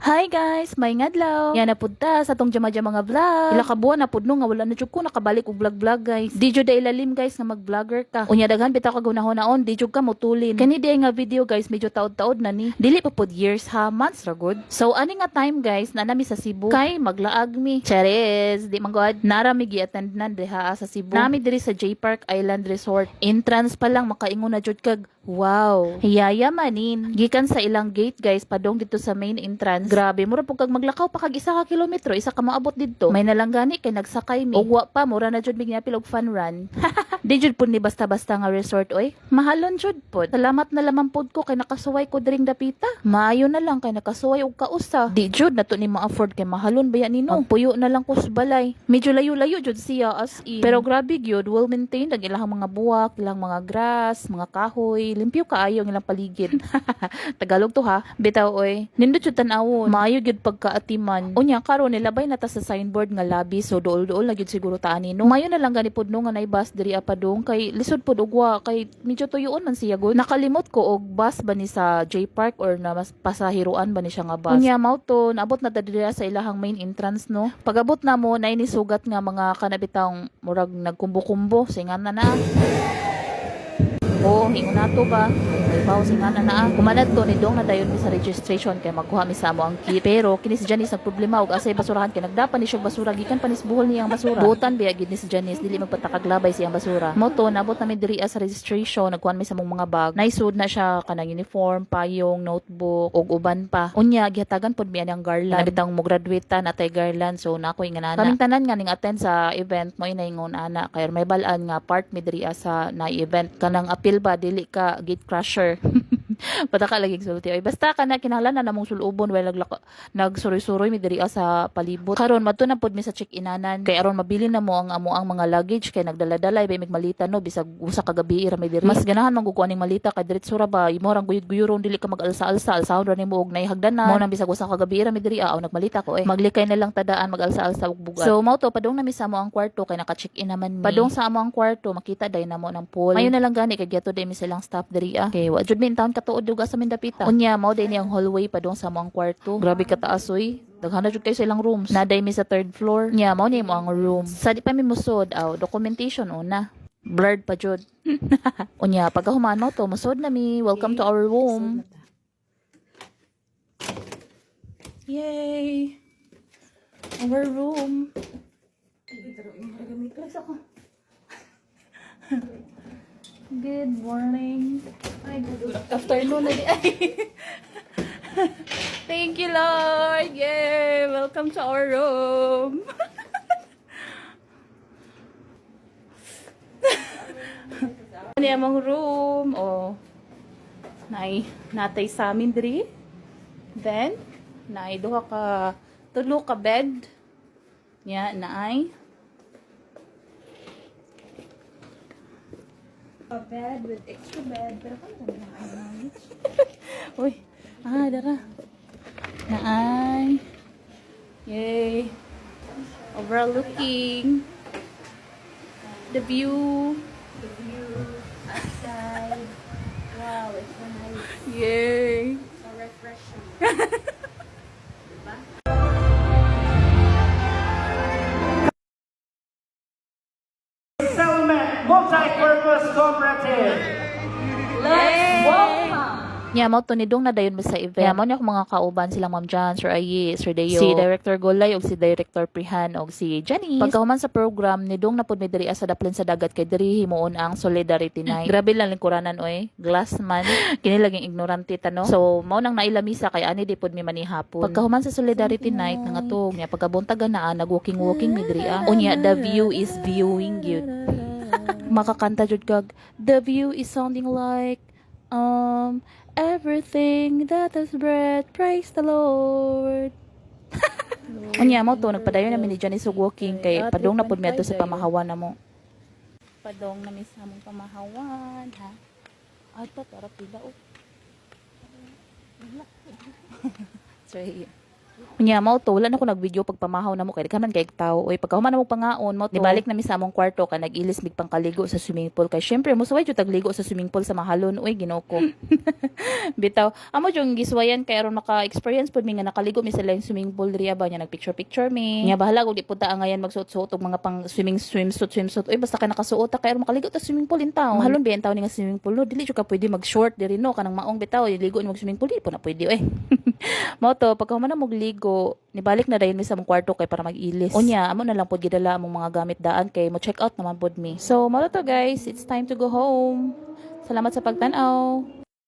Hi guys, may ngadlaw. Yan na pudta sa tong jama-jama mga vlog. Ila ka buwan na pudno nga wala na jud ko nakabalik og vlog guys. Di jud da ilalim guys nga mag-vlogger ka. Unya daghan bitaw ka gunahon-naon, di jud ka motulin. Kani di nga video guys, medyo taod-taod na ni. Dili pa pud years ha, months ra gud. So ani nga time guys, na nami sa Cebu. Kay maglaag mi. Charis, di man gud nara mi gi-attend nan diha sa Cebu. Nami diri sa J Park Island Resort. Entrance pa lang makaingon na jud kag wow. Hiyaya manin. Gikan sa ilang gate guys, padong dito sa main entrance. Grabe, mura pug kag maglakaw pa kag 1 kilometro, isa ka maabot didto. May nalanggani kay nagsakay mi. Ugwa pa mura na jud mig niapil og fun run. Di jud pud ni basta-basta nga resort oy. Mahalon jud pud. Salamat na lamang pud ko kay nakasuway ko dring dapita. Maayo na lang kay nakasuway og kausa. Di jud nato ni ma-afford kay mahalon baya nino. Ang puyo na lang ko sa balay. Medyo layo-layo jud siya as in. Pero grabe gyud, well maintained ang ilang mga buwak, ilang mga grass, mga kahoy, limpyo kaayo ang ilang paligid. Tagalog to ha. Bitaw oy. Nindot jud tan-awon. Maayo gyud pagkaatiman. Unya karon nilabay na ta sa signboard nga lobby, so duol-duol na gyud siguro ta ani no. Maayo na lang gani pud no nga nay bus diri apadong kay lisod pud ugwa kay medyo tuyoon man siya gud. Nakalimot ko og bus ba ni sa J Park or na mas pasahiruan ba ni siya nga bus. Unya mao to naabot na ta diri sa ilahang main entrance no. Pagabot na mo nay ni sugat nga mga kanabitang murag nagkumbo-kumbo singan na na. Oo, ingon nato ba? Ibaw singana na kumanad to ni dong na dayon mi sa registration kay magkuha mi sa amo ang kit. Pero kini si Janice nagproblema og asay basurahan kay nagdapan ni siyang basura gikan pa ni buhol niyang basura. Butan biya gid ni si Janice dili magpatakaglabay siyang basura. Moto nabot na mi diri sa registration nagkuhan mi sa mong mga bag. Naisud na siya kanang uniform, payong, notebook ug uban pa. Unya gihatagan pod mi ang garland. Nabitang mo graduate ta natay garland so nako inganana. Kaming tanan nga ning attend sa event mo inaingon ana kay may balaan nga part mi diri sa na event kanang apil ba dili ka gate crusher. Pataka lagi sulti ay basta kana kinahanglan na namong sulubon while nagsuroy-suroy mi diri sa palibot. Karon madto na pod mi sa check-inanan kay aron mabili na mo ang amo ang mga luggage kay nagdala-dala bay mig malita no bisag usa ka gabi ra mi diri. Mas ganahan man gugkuan ning malita kay diretso ra ba imo rang guyod-guyoron dili ka mag-alsa-alsa alsahon ra nimo og naihagdanan. Mo nang bisag usa ka gabi ra mi diri aw nagmalita ko maglikay na lang tadaan mag-alsa-alsa og bugat. So mao to padong na mi sa amo ang kwarto kay naka-check-in naman mi. Padong sa amo ang kwarto makita day namo ng pool. Mayo na lang gani kay giato day mi silang staff diri kay wa jud mi in town katuod duga sa Mindapita. Unya mao day niyang hallway padong sa among kwarto. Grabe ka taas oy. Daghan na jud kay sa ilang rooms. Naday mi sa 3rd floor. Nya mao ni mo ang room. Sa di pa mi musod documentation una. Blurred pa jud. Unya pagkahumano to musod na mi. Welcome to our room. Yay! Our room. Good morning. Ay, good afternoon na di. Thank you, Lord. Yay! Welcome to our room. Ano among room? Oh. Natay sa amin diri. Then, duha ka tulo ka bed. Naay. A bed with extra bed. Pero kung ano Uy. Dara. Naay. Yay. Overlooking. The view. the view outside. Wow, it's so nice. Yay. So refreshing. Settlement Multi-Purpose Cooperative. Let's welcome. Mao to ni dong na dayon mi sa event. Mao ni ako mga kauban silang Ma'am Jan, Sir Ayi, Sir Deo, si Director Golay ug si Director Prihan ug si Janice. Pagkahuman sa program ni dong na pud mi diri sa daplin sa dagat kay diri himuon ang Solidarity Night. Grabe lang lingkuranan oy. Glass man. Kini laging ignorante ta no. So mao nang nailamisa kay ani di pud mi manihapon. Pagkahuman sa Solidarity Night nangatog nya pagkabuntagan na nag-walking mi diri Unya the view is viewing gyud. Makakanta jud kag the view is sounding like everything that is breath, praise the Lord. Unya mo to nagpadayon namin ni Janice og walking kay padong na pud mi adto sa pamahawan namo. Padong na mi sa among pamahawan ha. Ato para pila o. Sorry. Unya mao to wala na ko nagvideo pagpamahaw na mo kay kaman kay tao oy pagkahuman na mo pangaon mo to nibalik na mi sa among kwarto ka nagilis mig pangkaligo sa swimming pool kay syempre mo suway jud tagligo sa swimming pool sa mahalon oy Ginoo ko. Bitaw amo jung giswayan kay aron naka-experience pud mi nga nakaligo mi sa laing swimming pool diri ba nya nagpicture mi nya bahala kung di pud ta angayan magsuot-suot og mga pang swimsuit oy basta kay nakasuot ta kay aron makaligo ta swimming pool in town mahalon biyan taw ni nga swimming pool no dili jud ka pwede mag-short diri no kanang maong bitaw ligo ni mag swimming pool di po na pwede oy. Mo to pagkahuman na mo ligo nibalik na dayon mi sa mong kwarto kay para mag-ilis. Unya, amo na lang pod gidala among mga gamit daan kay mo check out naman pod mi. So, mo to guys, it's time to go home. Salamat sa pagtan-aw.